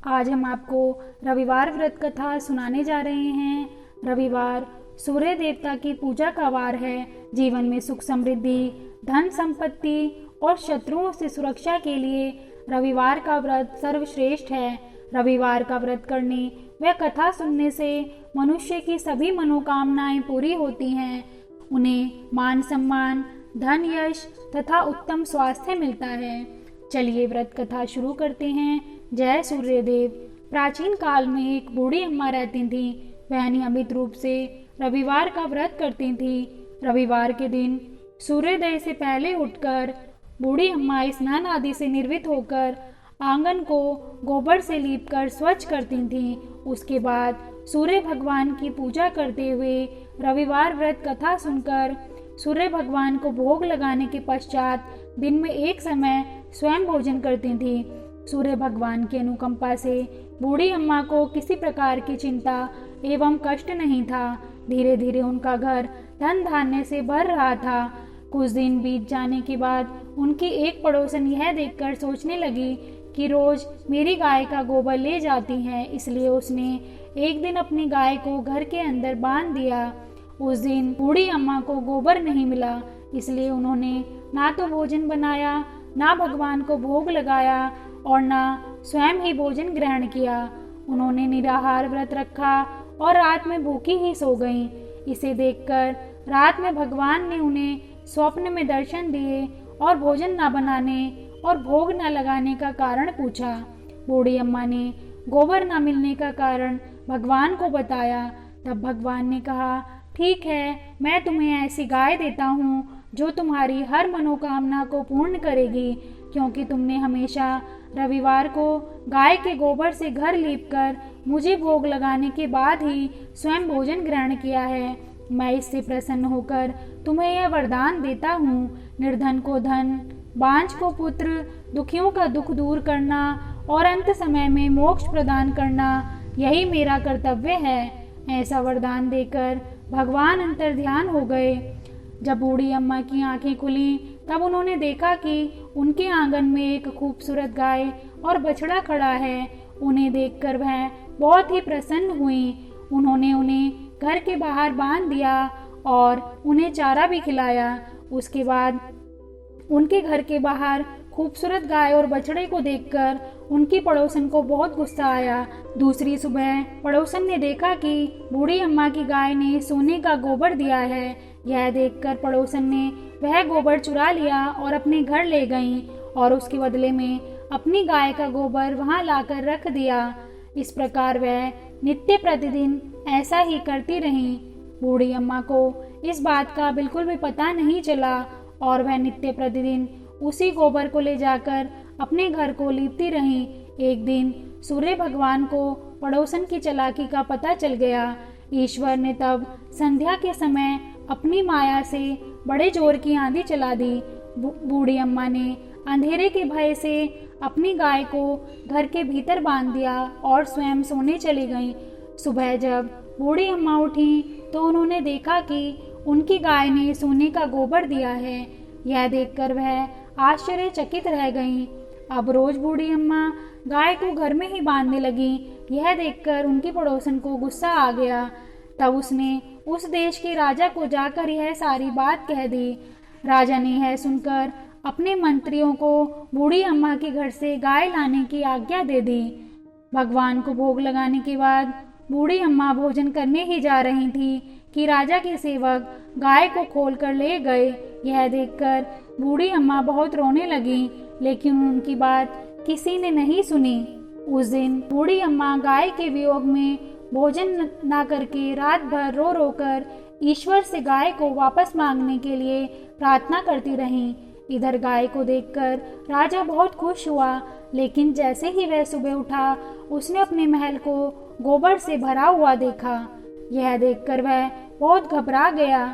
आज हम आपको रविवार व्रत कथा सुनाने जा रहे हैं। रविवार सूर्य देवता की पूजा का वार है। जीवन में सुख समृद्धि, धन संपत्ति और शत्रुओं से सुरक्षा के लिए रविवार का व्रत सर्वश्रेष्ठ है। रविवार का व्रत करने व कथा सुनने से मनुष्य की सभी मनोकामनाएं पूरी होती हैं। उन्हें मान सम्मान, धन, यश तथा उत्तम स्वास्थ्य मिलता है। चलिए व्रत कथा शुरू करते हैं। जय सूर्यदेव। प्राचीन काल में एक बूढ़ी अम्मा रहती थी। वह नियमित रूप से रविवार का व्रत करती थी। रविवार के दिन सूर्योदय से पहले उठकर बूढ़ी अम्मा स्नान आदि से निर्वित होकर आंगन को गोबर से लीपकर स्वच्छ करती थीं। उसके बाद सूर्य भगवान की पूजा करते हुए रविवार व्रत कथा सुनकर सूर्य भगवान को भोग लगाने के पश्चात दिन में एक समय स्वयं भोजन करती थी। सूर्य भगवान की अनुकंपा से बूढ़ी अम्मा को किसी प्रकार की चिंता एवं कष्ट नहीं था। धीरे धीरे उनका घर धन धान्य से भर रहा था। कुछ दिन बीत जाने के बाद उनकी एक पड़ोसन यह देखकर सोचने लगी कि रोज मेरी गाय का गोबर ले जाती है, इसलिए उसने एक दिन अपनी गाय को घर के अंदर बांध दिया। उस दिन बूढ़ी अम्मा को गोबर नहीं मिला, इसलिए उन्होंने ना तो भोजन बनाया, ना भगवान को भोग लगाया और ना स्वयं ही भोजन ग्रहण किया। उन्होंने निराहार व्रत रखा और रात में भूखी ही सो गईं। इसे देखकर रात में भगवान ने उन्हें स्वप्न में दर्शन दिए और भोजन न बनाने और भोग न लगाने का कारण पूछा। बूढ़ी अम्मा ने गोबर न मिलने का कारण भगवान को बताया। तब भगवान ने कहा, ठीक है, मैं तुम्हें ऐसी गाय देता हूँ जो तुम्हारी हर मनोकामना को पूर्ण करेगी, क्योंकि तुमने हमेशा रविवार को गाय के गोबर से घर लीपकर मुझे भोग लगाने के बाद ही स्वयं भोजन ग्रहण किया है। मैं इससे प्रसन्न होकर तुम्हें यह वरदान देता हूँ। निर्धन को धन, बांझ को पुत्र, दुखियों का दुख दूर करना और अंत समय में मोक्ष प्रदान करना, यही मेरा कर्तव्य है। ऐसा वरदान देकर भगवान अंतर्ध्यान हो गए। जब बूढ़ी अम्मा की आंखें खुली तब उन्होंने देखा कि उनके आंगन में एक खूबसूरत गाय और बछड़ा खड़ा है। उन्हें देखकर वह बहुत ही प्रसन्न हुई। उन्होंने उन्हें घर के बाहर बांध दिया और उन्हें चारा भी खिलाया। उसके बाद उनके घर के बाहर खूबसूरत गाय और बछड़े को देखकर उनकी पड़ोसन को बहुत गुस्सा आया। दूसरी सुबह पड़ोसन ने देखा कि बूढ़ी अम्मा की गाय ने सोने का गोबर दिया है। यह देखकर पड़ोसन ने वह गोबर चुरा लिया और अपने घर ले गईं और उसके बदले में अपनी गाय का गोबर वहां लाकर रख दिया। इस प्रकार वह नित्य प्रतिदिन ऐसा ही करती रहीं। बूढ़ी अम्मा को इस बात का बिल्कुल भी पता नहीं चला और वह नित्य प्रतिदिन उसी गोबर को ले जाकर अपने घर को लीपती रहीं। एक दिन सूर्य भगवान को पड़ोसन की चालाकी का पता चल गया। ईश्वर ने तब संध्या के समय अपनी माया से बड़े जोर की आंधी चला दी। बूढ़ी अम्मा ने अंधेरे के भय से अपनी गाय को घर के भीतर बांध दिया और स्वयं सोने चली गईं। सुबह जब बूढ़ी अम्मा उठी तो उन्होंने देखा कि उनकी गाय ने सोने का गोबर दिया है। यह देखकर वह आश्चर्यचकित रह गईं। अब रोज बूढ़ी अम्मा गाय को घर में ही बांधने लगी। यह देखकर उनकी पड़ोसन को गुस्सा आ गया। तब उसने उस देश के राजा को जाकर यह सारी बात कह दी। राजा ने यह सुनकर अपने मंत्रियों को बूढ़ी अम्मा के घर से गाय लाने की आज्ञा दे दी। भगवान को भोग लगाने के बाद बूढ़ी अम्मा भोजन करने ही जा रही थी कि राजा के सेवक गाय को खोल कर ले गए। यह देखकर बूढ़ी अम्मा बहुत रोने लगी, लेकिन उनकी बात किसी ने नहीं सुनी। उस दिन बूढ़ी अम्मा गाय के वियोग में भोजन न करके रात भर रो रो कर ईश्वर से गाय को वापस मांगने के लिए प्रार्थना करती रहीं। इधर गाय को देखकर राजा बहुत खुश हुआ, लेकिन जैसे ही वह सुबह उठा उसने अपने महल को गोबर से भरा हुआ देखा। यह देखकर वह बहुत घबरा गया।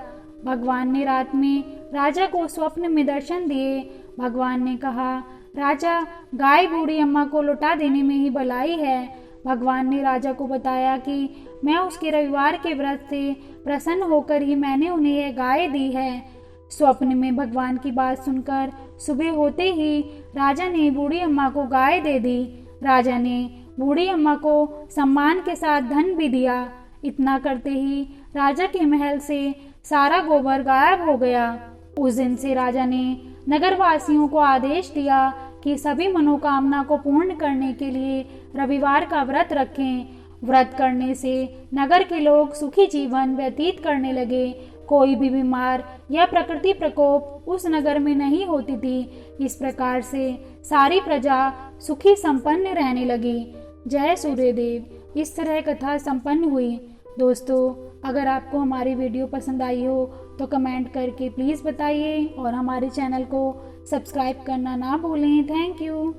भगवान ने रात में राजा को स्वप्न में दर्शन दिए। भगवान ने कहा, राजा, गाय बूढ़ी अम्मा को लौटा देने में ही भलाई है। भगवान ने राजा को बताया कि मैं उसके रविवार के व्रत से प्रसन्न होकर ही मैंने उन्हें यह गाय दी है। स्वप्न में भगवान की बात सुनकर सुबह होते ही राजा ने बूढ़ी अम्मा को गाय दे दी। राजा ने बूढ़ी अम्मा को सम्मान के साथ धन भी दिया। इतना करते ही राजा के महल से सारा गोबर गायब हो गया। उस दिन से राजा ने नगरवासियों को आदेश दिया कि सभी मनोकामना को पूर्ण करने के लिए रविवार का व्रत रखें। व्रत करने से नगर के लोग सुखी जीवन व्यतीत करने लगे। कोई भी बीमार या प्रकृति प्रकोप उस नगर में नहीं होती थी। इस प्रकार से सारी प्रजा सुखी संपन्न रहने लगी। जय सूर्यदेव। इस तरह कथा संपन्न हुई। दोस्तों, अगर आपको हमारी वीडियो पसंद आई हो तो कमेंट करके प्लीज़ बताइए और हमारे चैनल को सब्सक्राइब करना ना भूलें। Thank you.